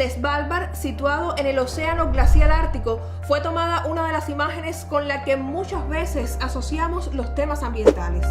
de Svalbard, situado en el Océano Glacial Ártico, fue tomada una de las imágenes con la que muchas veces asociamos los temas ambientales.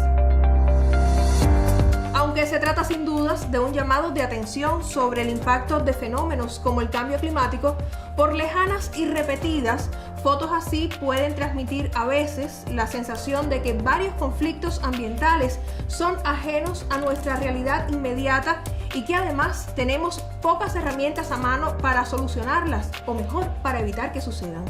Aunque se trata sin dudas de un llamado de atención sobre el impacto de fenómenos como el cambio climático, por lejanas y repetidas, fotos así pueden transmitir a veces la sensación de que varios conflictos ambientales son ajenos a nuestra realidad inmediata y que además tenemos pocas herramientas a mano para solucionarlas, o mejor, para evitar que sucedan.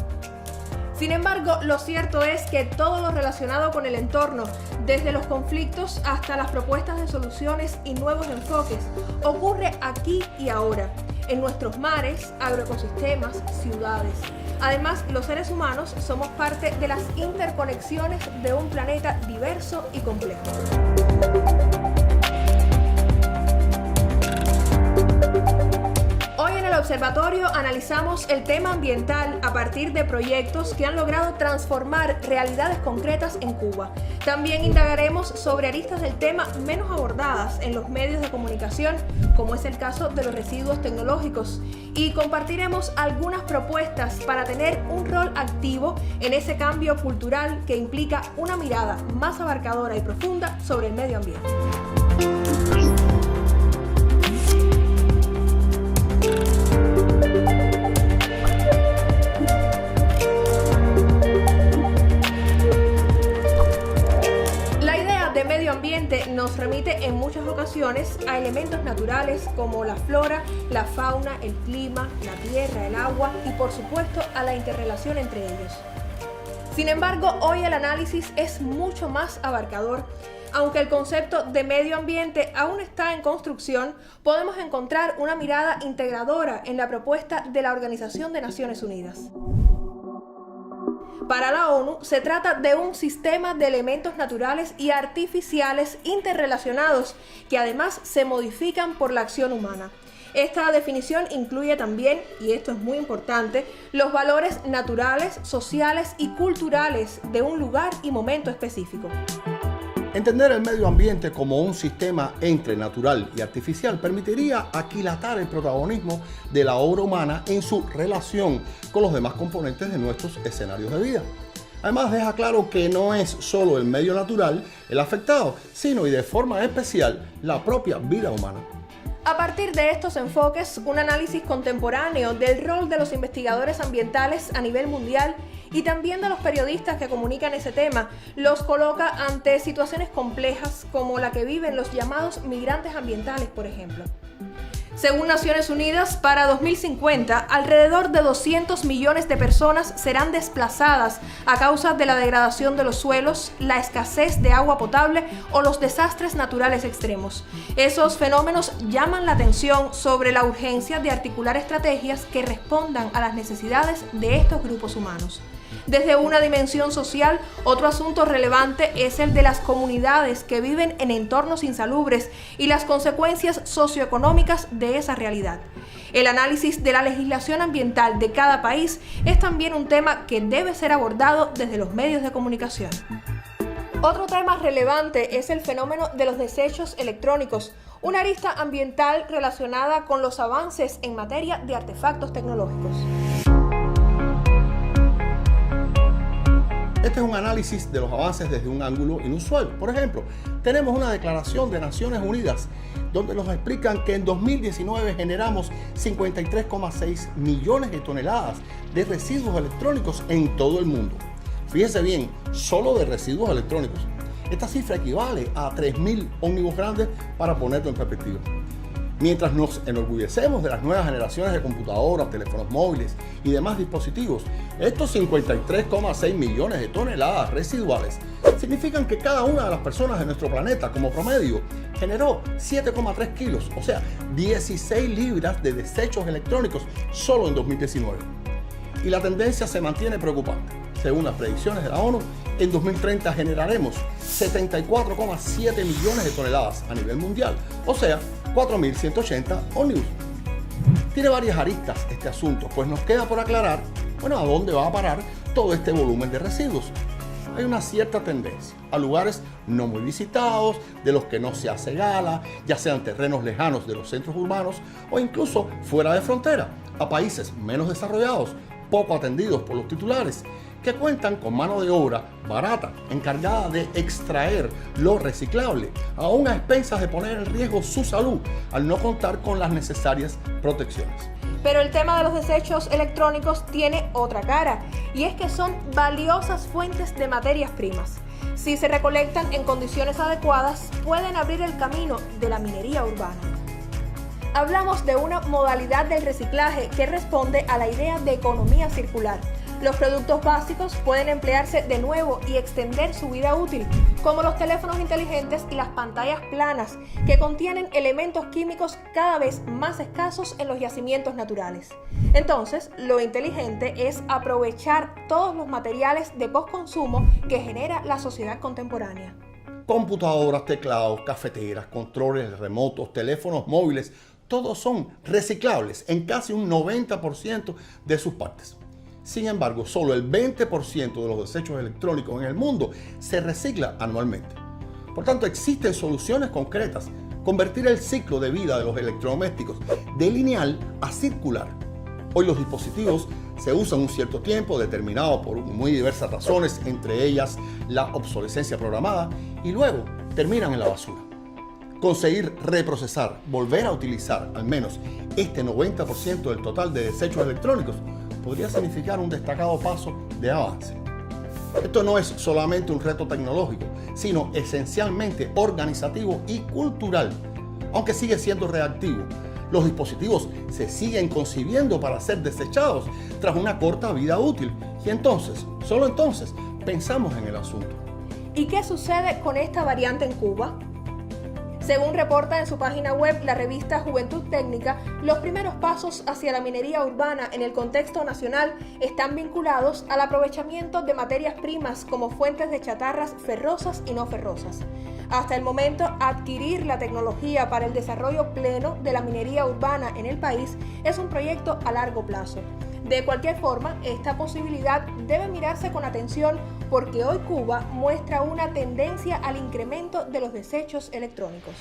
Sin embargo, lo cierto es que todo lo relacionado con el entorno, desde los conflictos hasta las propuestas de soluciones y nuevos enfoques, ocurre aquí y ahora, en nuestros mares, agroecosistemas, ciudades. Además, los seres humanos somos parte de las interconexiones de un planeta diverso y complejo. Hoy en el observatorio analizamos el tema ambiental a partir de proyectos que han logrado transformar realidades concretas en Cuba. También indagaremos sobre aristas del tema menos abordadas en los medios de comunicación, como es el caso de los residuos tecnológicos, y compartiremos algunas propuestas para tener un rol activo en ese cambio cultural que implica una mirada más abarcadora y profunda sobre el medio ambiente. Nos remite en muchas ocasiones a elementos naturales como la flora, la fauna, el clima, la tierra, el agua y por supuesto a la interrelación entre ellos. Sin embargo, hoy el análisis es mucho más abarcador. Aunque el concepto de medio ambiente aún está en construcción, podemos encontrar una mirada integradora en la propuesta de la Organización de Naciones Unidas. Para la ONU, se trata de un sistema de elementos naturales y artificiales interrelacionados que además se modifican por la acción humana. Esta definición incluye también, y esto es muy importante, los valores naturales, sociales y culturales de un lugar y momento específico. Entender el medio ambiente como un sistema entre natural y artificial permitiría aquilatar el protagonismo de la obra humana en su relación con los demás componentes de nuestros escenarios de vida. Además, deja claro que no es solo el medio natural el afectado, sino y de forma especial la propia vida humana. A partir de estos enfoques, un análisis contemporáneo del rol de los investigadores ambientales a nivel mundial y también de los periodistas que comunican ese tema, los coloca ante situaciones complejas como la que viven los llamados migrantes ambientales, por ejemplo. Según Naciones Unidas, para 2050, alrededor de 200 millones de personas serán desplazadas a causa de la degradación de los suelos, la escasez de agua potable o los desastres naturales extremos. Esos fenómenos llaman la atención sobre la urgencia de articular estrategias que respondan a las necesidades de estos grupos humanos. Desde una dimensión social, otro asunto relevante es el de las comunidades que viven en entornos insalubres y las consecuencias socioeconómicas de esa realidad. El análisis de la legislación ambiental de cada país es también un tema que debe ser abordado desde los medios de comunicación. Otro tema relevante es el fenómeno de los desechos electrónicos, una arista ambiental relacionada con los avances en materia de artefactos tecnológicos. Este es un análisis de los avances desde un ángulo inusual. Por ejemplo, tenemos una declaración de Naciones Unidas donde nos explican que en 2019 generamos 53,6 millones de toneladas de residuos electrónicos en todo el mundo. Fíjense bien, solo de residuos electrónicos. Esta cifra equivale a 3.000 ómnibus grandes para ponerlo en perspectiva. Mientras nos enorgullecemos de las nuevas generaciones de computadoras, teléfonos móviles y demás dispositivos, estos 53,6 millones de toneladas residuales significan que cada una de las personas de nuestro planeta, como promedio, generó 7,3 kilos, o sea, 16 libras de desechos electrónicos solo en 2019. Y la tendencia se mantiene preocupante. Según las predicciones de la ONU, en 2030 generaremos 74,7 millones de toneladas a nivel mundial, o sea, 4.180 ómnibus. Tiene varias aristas este asunto, pues nos queda por aclarar, a dónde va a parar todo este volumen de residuos. hay una cierta tendencia a lugares no muy visitados, de los que no se hace gala, ya sean terrenos lejanos de los centros urbanos o incluso fuera de frontera, a países menos desarrollados, poco atendidos por los titulares, que cuentan con mano de obra barata, encargada de extraer lo reciclable, aún a expensas de poner en riesgo su salud al no contar con las necesarias protecciones. Pero el tema de los desechos electrónicos tiene otra cara, y es que son valiosas fuentes de materias primas. Si se recolectan en condiciones adecuadas, pueden abrir el camino de la minería urbana. Hablamos de una modalidad del reciclaje que responde a la idea de economía circular. Los productos básicos pueden emplearse de nuevo y extender su vida útil, como los teléfonos inteligentes y las pantallas planas, que contienen elementos químicos cada vez más escasos en los yacimientos naturales. Entonces, lo inteligente es aprovechar todos los materiales de postconsumo que genera la sociedad contemporánea. Computadoras, teclados, cafeteras, controles remotos, teléfonos móviles, todos son reciclables en casi un 90% de sus partes. Sin embargo, solo el 20% de los desechos electrónicos en el mundo se recicla anualmente. Por tanto, existen soluciones concretas. Convertir el ciclo de vida de los electrodomésticos de lineal a circular. Hoy los dispositivos se usan un cierto tiempo determinado por muy diversas razones, entre ellas la obsolescencia programada, y luego terminan en la basura. Conseguir reprocesar, volver a utilizar al menos este 90% del total de desechos electrónicos podría significar un destacado paso de avance. Esto no es solamente un reto tecnológico, sino esencialmente organizativo y cultural. Aunque sigue siendo reactivo, los dispositivos se siguen concibiendo para ser desechados tras una corta vida útil. Y entonces, solo entonces, pensamos en el asunto. ¿Y qué sucede con esta variante en Cuba? Según reporta en su página web la revista Juventud Técnica, los primeros pasos hacia la minería urbana en el contexto nacional están vinculados al aprovechamiento de materias primas como fuentes de chatarras ferrosas y no ferrosas. Hasta el momento, adquirir la tecnología para el desarrollo pleno de la minería urbana en el país es un proyecto a largo plazo. De cualquier forma, esta posibilidad debe mirarse con atención porque hoy Cuba muestra una tendencia al incremento de los desechos electrónicos.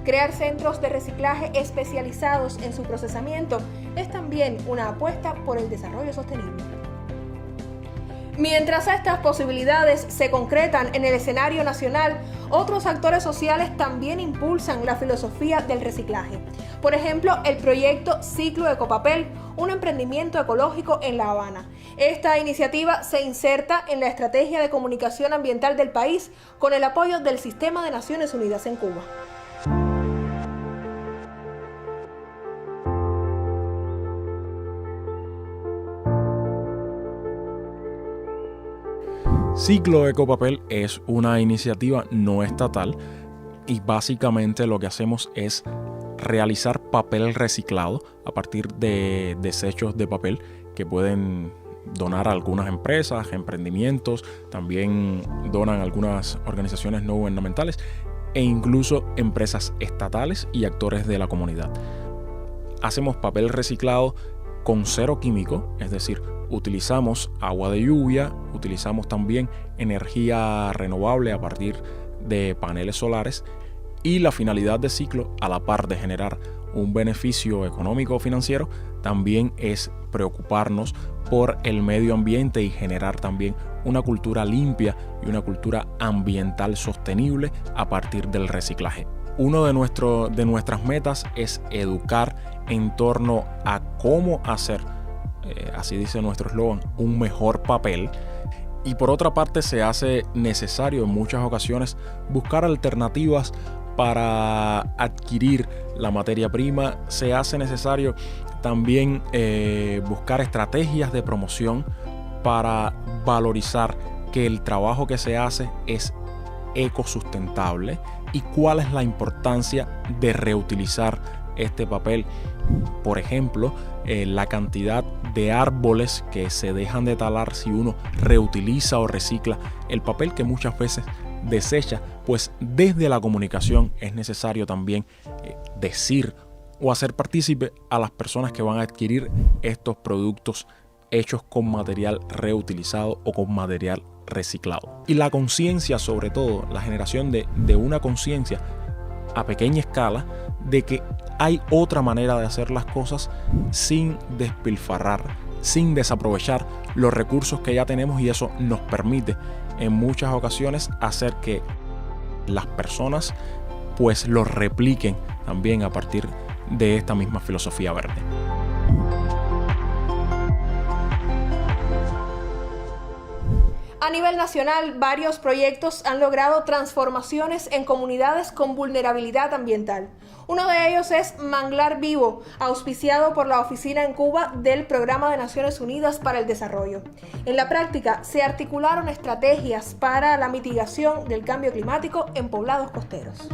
Crear centros de reciclaje especializados en su procesamiento es también una apuesta por el desarrollo sostenible. Mientras estas posibilidades se concretan en el escenario nacional, otros actores sociales también impulsan la filosofía del reciclaje. Por ejemplo, el proyecto Ciclo Ecopapel, un emprendimiento ecológico en La Habana. Esta iniciativa se inserta en la estrategia de comunicación ambiental del país con el apoyo del Sistema de Naciones Unidas en Cuba. Ciclo Ecopapel es una iniciativa no estatal y básicamente lo que hacemos es realizar papel reciclado a partir de desechos de papel que pueden donar a algunas empresas, emprendimientos, también donan algunas organizaciones no gubernamentales e incluso empresas estatales y actores de la comunidad. Hacemos papel reciclado con cero químico, es decir, utilizamos agua de lluvia, utilizamos también energía renovable a partir de paneles solares y la finalidad de Ciclo, a la par de generar un beneficio económico o financiero, también es preocuparnos por el medio ambiente y generar también una cultura limpia y una cultura ambiental sostenible a partir del reciclaje. Uno de nuestras metas es educar en torno a cómo hacer, así dice nuestro eslogan, un mejor papel. Y por otra parte se hace necesario en muchas ocasiones buscar alternativas para adquirir la materia prima. Se hace necesario también buscar estrategias de promoción para valorizar que el trabajo que se hace es ecosustentable y cuál es la importancia de reutilizar este papel. Por ejemplo, la cantidad de árboles que se dejan de talar si uno reutiliza o recicla el papel que muchas veces desecha, pues desde la comunicación es necesario también decir o hacer partícipe a las personas que van a adquirir estos productos hechos con material reutilizado o con material reciclado. Y la conciencia, sobre todo, la generación de una conciencia a pequeña escala de que hay otra manera de hacer las cosas sin despilfarrar, sin desaprovechar los recursos que ya tenemos, y eso nos permite en muchas ocasiones hacer que las personas pues lo repliquen también a partir de esta misma filosofía verde. A nivel nacional, varios proyectos han logrado transformaciones en comunidades con vulnerabilidad ambiental. Uno de ellos es Manglar Vivo, auspiciado por la Oficina en Cuba del Programa de Naciones Unidas para el Desarrollo. En la práctica, se articularon estrategias para la mitigación del cambio climático en poblados costeros.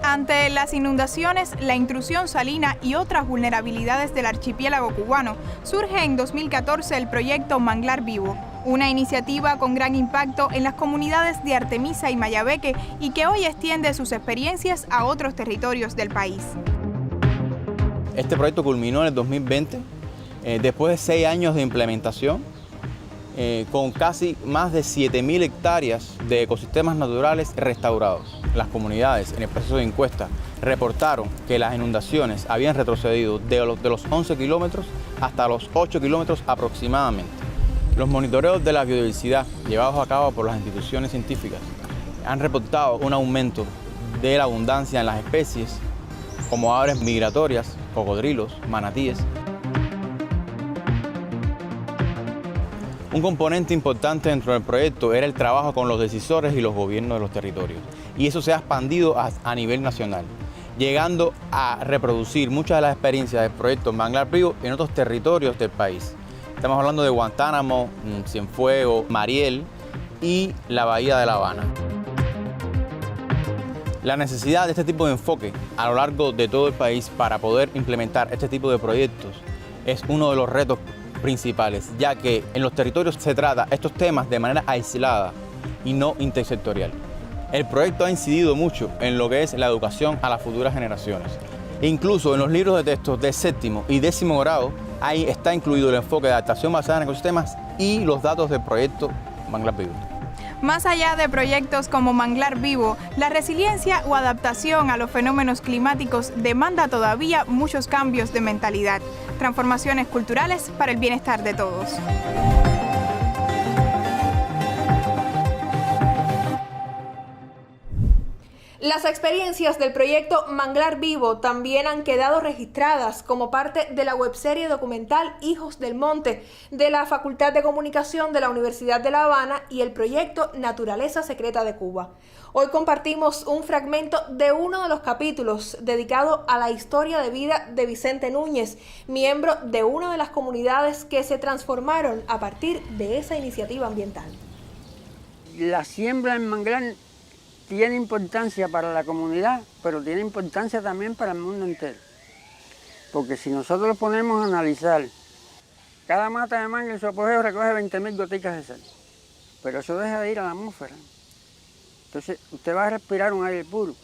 Ante las inundaciones, la intrusión salina y otras vulnerabilidades del archipiélago cubano, surge en 2014 el proyecto Manglar Vivo, una iniciativa con gran impacto en las comunidades de Artemisa y Mayabeque y que hoy extiende sus experiencias a otros territorios del país. Este proyecto culminó en el 2020, después de 6 años de implementación, con casi más de 7.000 hectáreas de ecosistemas naturales restaurados. Las comunidades en el proceso de encuesta reportaron que las inundaciones habían retrocedido de los 11 kilómetros hasta los 8 kilómetros aproximadamente. Los monitoreos de la biodiversidad llevados a cabo por las instituciones científicas han reportado un aumento de la abundancia en las especies como aves migratorias, cocodrilos, manatíes. Un componente importante dentro del proyecto era el trabajo con los decisores y los gobiernos de los territorios. Y eso se ha expandido a nivel nacional, llegando a reproducir muchas de las experiencias del proyecto Manglar Vivo en otros territorios del país. Estamos hablando de Guantánamo, Cienfuegos, Mariel y la Bahía de La Habana. La necesidad de este tipo de enfoque a lo largo de todo el país para poder implementar este tipo de proyectos es uno de los retos principales, ya que en los territorios se trata estos temas de manera aislada y no intersectorial. El proyecto ha incidido mucho en lo que es la educación a las futuras generaciones. Incluso en los libros de texto de 7º y 10º grado, ahí está incluido el enfoque de adaptación basada en ecosistemas y los datos del proyecto Manglar Vivo. Más allá de proyectos como Manglar Vivo, la resiliencia o adaptación a los fenómenos climáticos demanda todavía muchos cambios de mentalidad, transformaciones culturales para el bienestar de todos. Las experiencias del proyecto Manglar Vivo también han quedado registradas como parte de la webserie documental Hijos del Monte de la Facultad de Comunicación de la Universidad de La Habana y el proyecto Naturaleza Secreta de Cuba. Hoy compartimos un fragmento de uno de los capítulos dedicado a la historia de vida de Vicente Núñez, miembro de una de las comunidades que se transformaron a partir de esa iniciativa ambiental. La siembra en manglar tiene importancia para la comunidad, pero tiene importancia también para el mundo entero. Porque si nosotros nos ponemos a analizar, cada mata de manglar en su apogeo recoge 20.000 goticas de sal, pero eso deja de ir a la atmósfera. Entonces usted va a respirar un aire puro,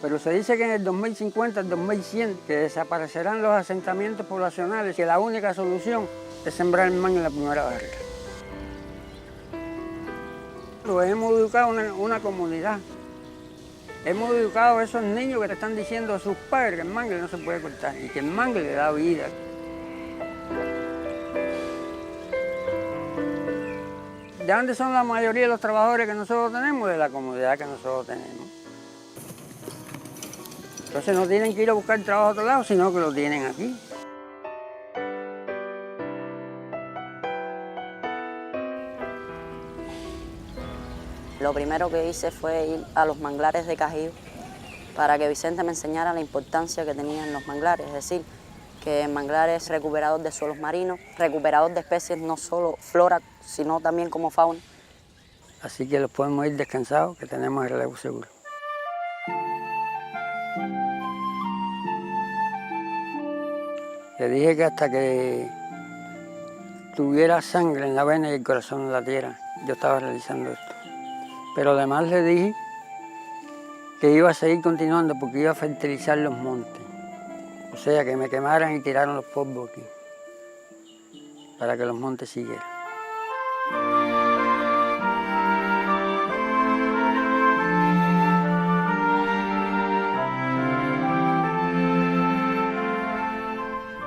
pero se dice que en el 2050, el 2100, que desaparecerán los asentamientos poblacionales, que la única solución es sembrar el manglar en la primera barrera. Lo hemos educado una comunidad. Hemos educado a esos niños que le están diciendo a sus padres que el mangle no se puede cortar y que el mangle le da vida. ¿De dónde son la mayoría de los trabajadores que nosotros tenemos? De la comunidad que nosotros tenemos. Entonces no tienen que ir a buscar trabajo a otro lado, sino que lo tienen aquí. Lo primero que hice fue ir a los manglares de Cajío para que Vicente me enseñara la importancia que tenían los manglares, es decir, que manglares recuperador de suelos marinos, recuperador de especies, no solo flora, sino también como fauna. Así que los podemos ir descansados, que tenemos el relevo seguro. Le dije que hasta que tuviera sangre en la vena y el corazón en la tierra, yo estaba realizando esto. Pero además le dije que iba a seguir continuando porque iba a fertilizar los montes. O sea, que me quemaran y tiraron los polvos aquí. para que los montes siguieran.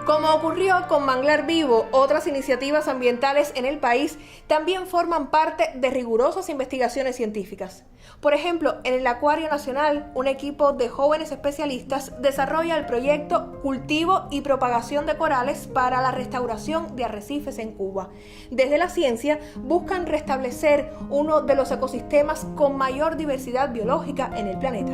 Como ocurrió con Manglar Vivo, otras iniciativas ambientales en el país también forman parte de rigurosas investigaciones científicas. Por ejemplo, en el Acuario Nacional, un equipo de jóvenes especialistas desarrolla el proyecto Cultivo y Propagación de Corales para la restauración de arrecifes en Cuba. Desde la ciencia buscan restablecer uno de los ecosistemas con mayor diversidad biológica en el planeta.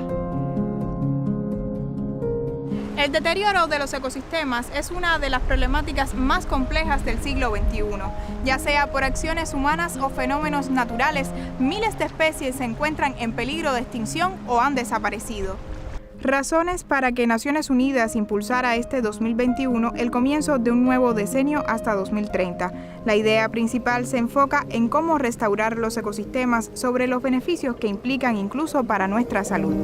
El deterioro de los ecosistemas es una de las problemáticas más complejas del siglo XXI. Ya sea por acciones humanas o fenómenos naturales, miles de especies se encuentran en peligro de extinción o han desaparecido. Razones para que Naciones Unidas impulsara este 2021 el comienzo de un nuevo decenio hasta 2030. La idea principal se enfoca en cómo restaurar los ecosistemas sobre los beneficios que implican incluso para nuestra salud.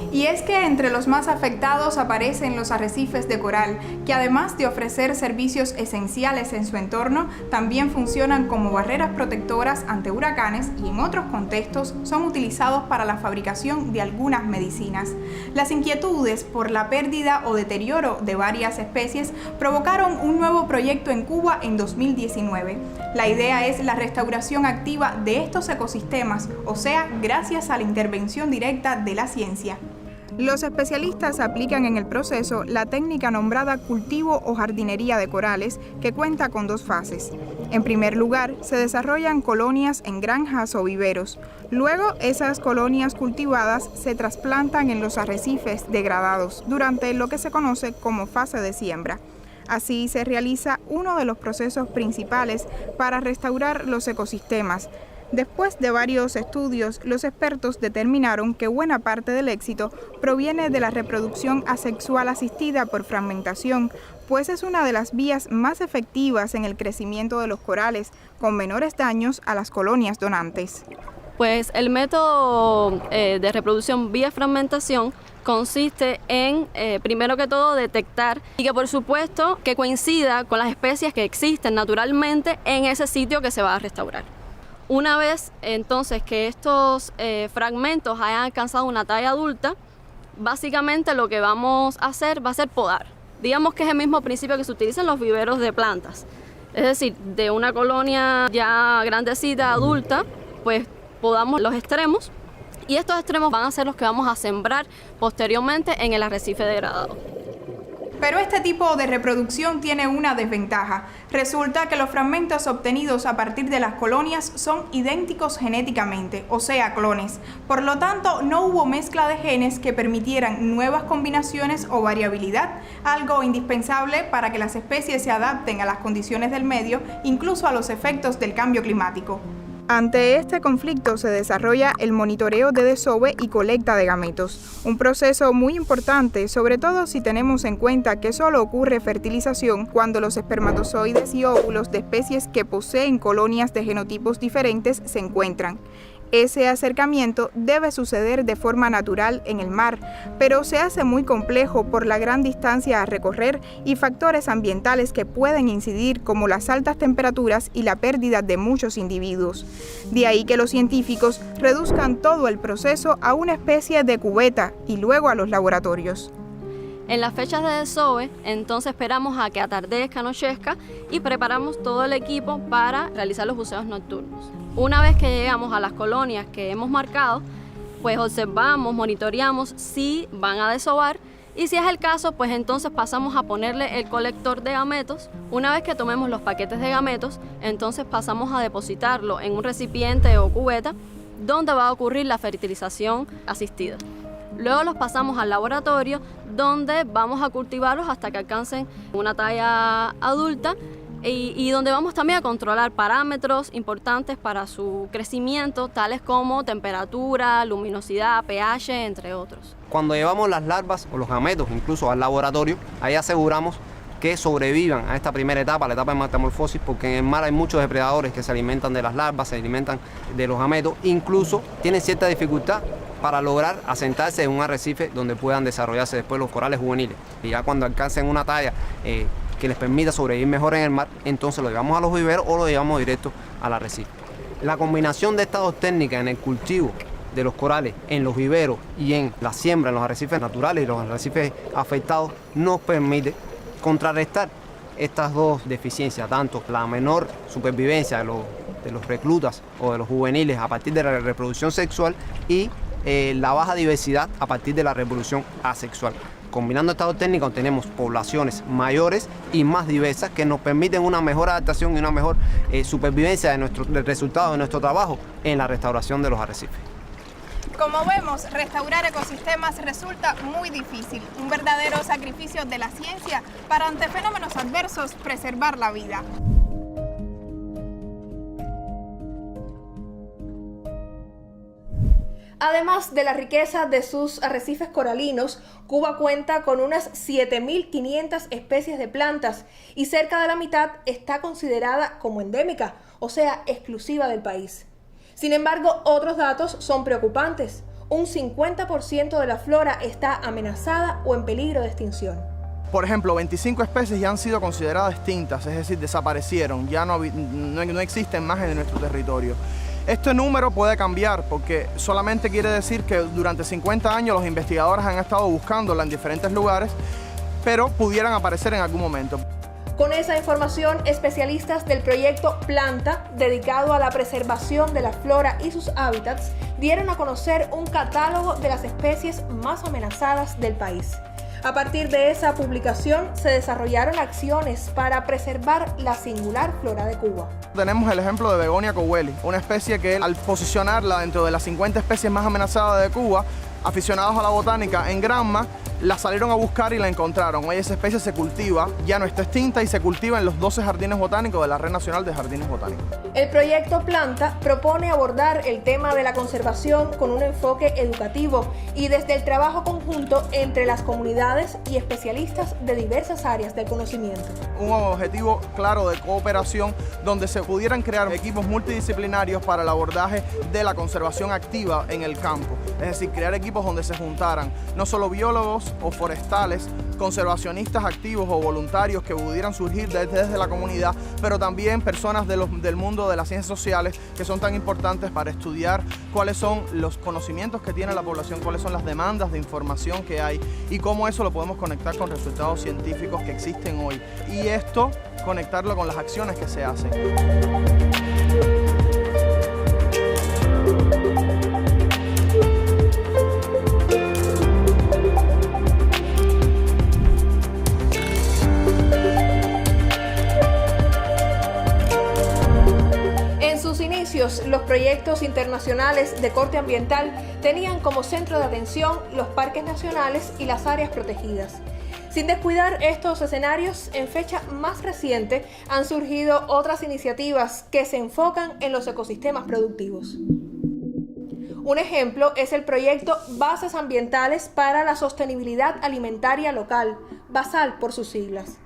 Y es que entre los más afectados aparecen los arrecifes de coral, que además de ofrecer servicios esenciales en su entorno, también funcionan como barreras protectoras ante huracanes y en otros contextos son utilizados para la fabricación de algunas medicinas. Las inquietudes por la pérdida o deterioro de varias especies provocaron un nuevo proyecto en Cuba en 2019. La idea es la restauración activa de estos ecosistemas, o sea, gracias a la intervención directa de la ciencia. Los especialistas aplican en el proceso la técnica nombrada cultivo o jardinería de corales, que cuenta con dos fases. En primer lugar, se desarrollan colonias en granjas o viveros. Luego, esas colonias cultivadas se trasplantan en los arrecifes degradados durante lo que se conoce como fase de siembra. Así se realiza uno de los procesos principales para restaurar los ecosistemas. Después de varios estudios, los expertos determinaron que buena parte del éxito proviene de la reproducción asexual asistida por fragmentación, pues es una de las vías más efectivas en el crecimiento de los corales, con menores daños a las colonias donantes. Pues el método de reproducción vía fragmentación consiste en, primero que todo, detectar y que por supuesto que coincida con las especies que existen naturalmente en ese sitio que se va a restaurar. Una vez entonces que estos fragmentos hayan alcanzado una talla adulta, básicamente lo que vamos a hacer va a ser podar. Digamos que es el mismo principio que se utiliza en los viveros de plantas. Es decir, de una colonia ya grandecita, adulta, pues podamos los extremos y estos extremos van a ser los que vamos a sembrar posteriormente en el arrecife degradado. Pero este tipo de reproducción tiene una desventaja. Resulta que los fragmentos obtenidos a partir de las colonias son idénticos genéticamente, o sea, clones. Por lo tanto, no hubo mezcla de genes que permitieran nuevas combinaciones o variabilidad, algo indispensable para que las especies se adapten a las condiciones del medio, incluso a los efectos del cambio climático. Ante este conflicto se desarrolla el monitoreo de desove y colecta de gametos, un proceso muy importante, sobre todo si tenemos en cuenta que solo ocurre fertilización cuando los espermatozoides y óvulos de especies que poseen colonias de genotipos diferentes se encuentran. Ese acercamiento debe suceder de forma natural en el mar, pero se hace muy complejo por la gran distancia a recorrer y factores ambientales que pueden incidir, como las altas temperaturas y la pérdida de muchos individuos. De ahí que los científicos reduzcan todo el proceso a una especie de cubeta y luego a los laboratorios. En las fechas de desove, entonces esperamos a que atardezca, anochezca y preparamos todo el equipo para realizar los buceos nocturnos. Una vez que llegamos a las colonias que hemos marcado, pues observamos, monitoreamos si van a desovar y si es el caso, pues entonces pasamos a ponerle el colector de gametos. Una vez que tomemos los paquetes de gametos, entonces pasamos a depositarlo en un recipiente o cubeta donde va a ocurrir la fertilización asistida. Luego los pasamos al laboratorio donde vamos a cultivarlos hasta que alcancen una talla adulta y donde vamos también a controlar parámetros importantes para su crecimiento, tales como temperatura, luminosidad, pH, entre otros. Cuando llevamos las larvas o los gametos incluso al laboratorio, ahí aseguramos que sobrevivan a esta primera etapa, la etapa de metamorfosis, porque en el mar hay muchos depredadores que se alimentan de las larvas, se alimentan de los gametos, incluso tienen cierta dificultad para lograr asentarse en un arrecife donde puedan desarrollarse después los corales juveniles. Y ya cuando alcancen una talla que les permita sobrevivir mejor en el mar, entonces lo llevamos a los viveros o lo llevamos directo al arrecife. La combinación de estas dos técnicas en el cultivo de los corales, en los viveros y en la siembra en los arrecifes naturales y los arrecifes afectados nos permite contrarrestar estas dos deficiencias, tanto la menor supervivencia de los reclutas o de los juveniles a partir de la reproducción sexual y la baja diversidad a partir de la reproducción asexual. Combinando estas dos técnicas tenemos poblaciones mayores y más diversas que nos permiten una mejor adaptación y una mejor supervivencia del resultado de nuestro trabajo en la restauración de los arrecifes. Como vemos, restaurar ecosistemas resulta muy difícil, un verdadero sacrificio de la ciencia para ante fenómenos adversos preservar la vida. Además de la riqueza de sus arrecifes coralinos, Cuba cuenta con unas 7.500 especies de plantas y cerca de la mitad está considerada como endémica, o sea, exclusiva del país. Sin embargo, otros datos son preocupantes. Un 50% de la flora está amenazada o en peligro de extinción. Por ejemplo, 25 especies ya han sido consideradas extintas, es decir, desaparecieron, ya no existen más en nuestro territorio. Este número puede cambiar porque solamente quiere decir que durante 50 años los investigadores han estado buscándola en diferentes lugares, pero pudieran aparecer en algún momento. Con esa información, especialistas del proyecto Planta, dedicado a la preservación de la flora y sus hábitats, dieron a conocer un catálogo de las especies más amenazadas del país. A partir de esa publicación se desarrollaron acciones para preservar la singular flora de Cuba. Tenemos el ejemplo de Begonia cowelli, una especie que al posicionarla dentro de las 50 especies más amenazadas de Cuba, aficionados a la botánica en Granma, la salieron a buscar y la encontraron. Hoy esa especie se cultiva, ya no está extinta y se cultiva en los 12 jardines botánicos de la Red Nacional de Jardines Botánicos. El proyecto Planta propone abordar el tema de la conservación con un enfoque educativo y desde el trabajo conjunto entre las comunidades y especialistas de diversas áreas del conocimiento. Un objetivo claro de cooperación donde se pudieran crear equipos multidisciplinarios para el abordaje de la conservación activa en el campo. Es decir, crear equipos donde se juntaran no solo biólogos o forestales, conservacionistas activos o voluntarios que pudieran surgir desde la comunidad, pero también personas del mundo de las ciencias sociales que son tan importantes para estudiar cuáles son los conocimientos que tiene la población, cuáles son las demandas de información que hay y cómo eso lo podemos conectar con resultados científicos que existen hoy. Y esto, conectarlo con las acciones que se hacen. Los proyectos internacionales de corte ambiental tenían como centro de atención los parques nacionales y las áreas protegidas. Sin descuidar estos escenarios, en fecha más reciente han surgido otras iniciativas que se enfocan en los ecosistemas productivos. Un ejemplo es el proyecto Bases Ambientales para la Sostenibilidad Alimentaria Local, BASAL por sus siglas.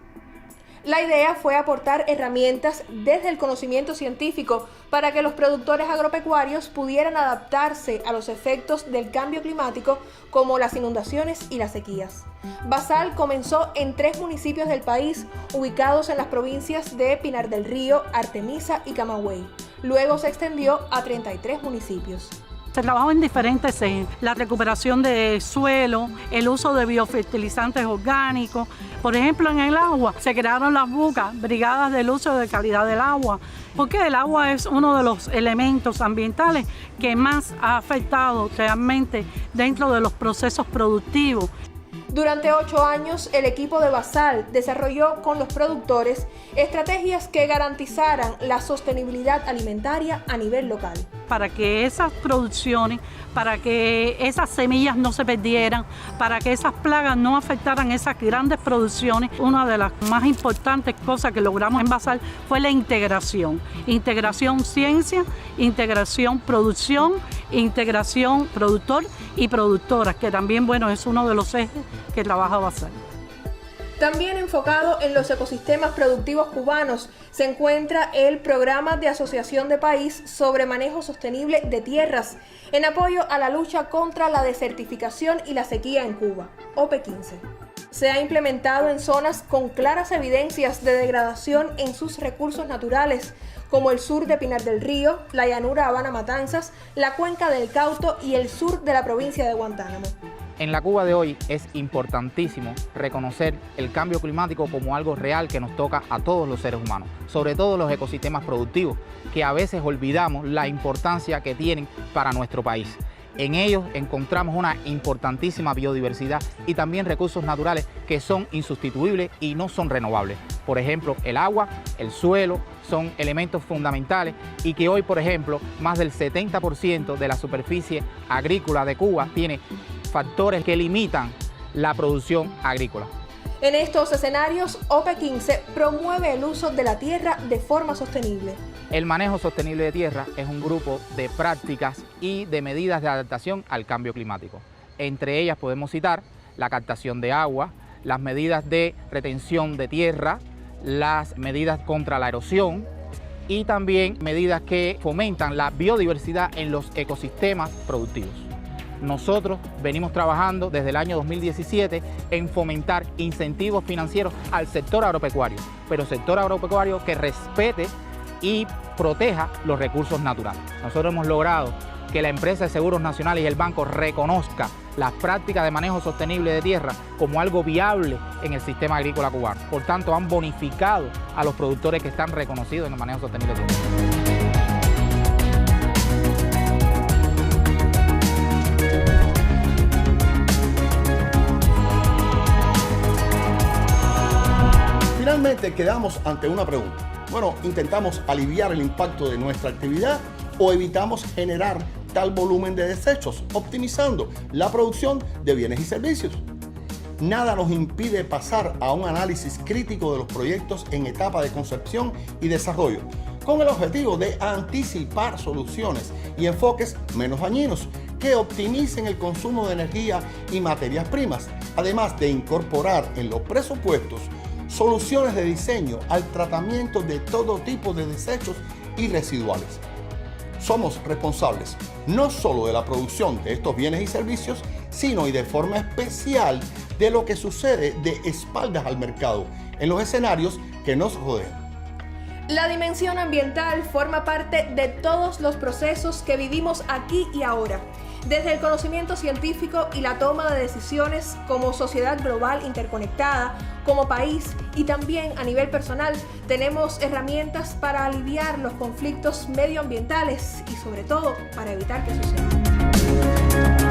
La idea fue aportar herramientas desde el conocimiento científico para que los productores agropecuarios pudieran adaptarse a los efectos del cambio climático como las inundaciones y las sequías. BASAL comenzó en 3 municipios del país ubicados en las provincias de Pinar del Río, Artemisa y Camagüey. Luego se extendió a 33 municipios. Se trabajó en diferentes ejes, la recuperación de suelo, el uso de biofertilizantes orgánicos. Por ejemplo, en el agua se crearon las BUCA, Brigadas del Uso de Calidad del Agua, porque el agua es uno de los elementos ambientales que más ha afectado realmente dentro de los procesos productivos. Durante 8 años, el equipo de BASAL desarrolló con los productores estrategias que garantizaran la sostenibilidad alimentaria a nivel local. Para que esas producciones, para que esas semillas no se perdieran, para que esas plagas no afectaran esas grandes producciones, una de las más importantes cosas que logramos en BASAL fue la integración. Integración ciencia, integración producción, integración productor y productoras, que también, bueno, es uno de los ejes que trabaja BASAL. También enfocado en los ecosistemas productivos cubanos se encuentra el Programa de Asociación de País sobre Manejo Sostenible de Tierras, en apoyo a la lucha contra la desertificación y la sequía en Cuba, OP15. se ha implementado en zonas con claras evidencias de degradación en sus recursos naturales, como el sur de Pinar del Río, la llanura Habana-Matanzas, la cuenca del Cauto y el sur de la provincia de Guantánamo. En la Cuba de hoy es importantísimo reconocer el cambio climático como algo real que nos toca a todos los seres humanos, sobre todo los ecosistemas productivos, que a veces olvidamos la importancia que tienen para nuestro país. En ellos encontramos una importantísima biodiversidad y también recursos naturales que son insustituibles y no son renovables. Por ejemplo, el agua, el suelo, son elementos fundamentales y que hoy, por ejemplo, más del 70% de la superficie agrícola de Cuba tiene factores que limitan la producción agrícola. En estos escenarios, OPE15 promueve el uso de la tierra de forma sostenible. El manejo sostenible de tierra es un grupo de prácticas y de medidas de adaptación al cambio climático. Entre ellas podemos citar la captación de agua, las medidas de retención de tierra, las medidas contra la erosión y también medidas que fomentan la biodiversidad en los ecosistemas productivos. Nosotros venimos trabajando desde el año 2017 en fomentar incentivos financieros al sector agropecuario, pero sector agropecuario que respete y proteja los recursos naturales. Nosotros hemos logrado que la empresa de seguros nacionales y el banco reconozca las prácticas de manejo sostenible de tierra como algo viable en el sistema agrícola cubano. Por tanto, han bonificado a los productores que están reconocidos en el manejo sostenible de tierra. Finalmente quedamos ante una pregunta. Bueno, ¿intentamos aliviar el impacto de nuestra actividad o evitamos generar tal volumen de desechos, optimizando la producción de bienes y servicios? Nada nos impide pasar a un análisis crítico de los proyectos en etapa de concepción y desarrollo, con el objetivo de anticipar soluciones y enfoques menos dañinos que optimicen el consumo de energía y materias primas, además de incorporar en los presupuestos soluciones de diseño al tratamiento de todo tipo de desechos y residuales. Somos responsables no solo de la producción de estos bienes y servicios, sino y de forma especial de lo que sucede de espaldas al mercado en los escenarios que nos rodean. La dimensión ambiental forma parte de todos los procesos que vivimos aquí y ahora. Desde el conocimiento científico y la toma de decisiones como sociedad global interconectada, como país y también a nivel personal, tenemos herramientas para aliviar los conflictos medioambientales y sobre todo para evitar que sucedan.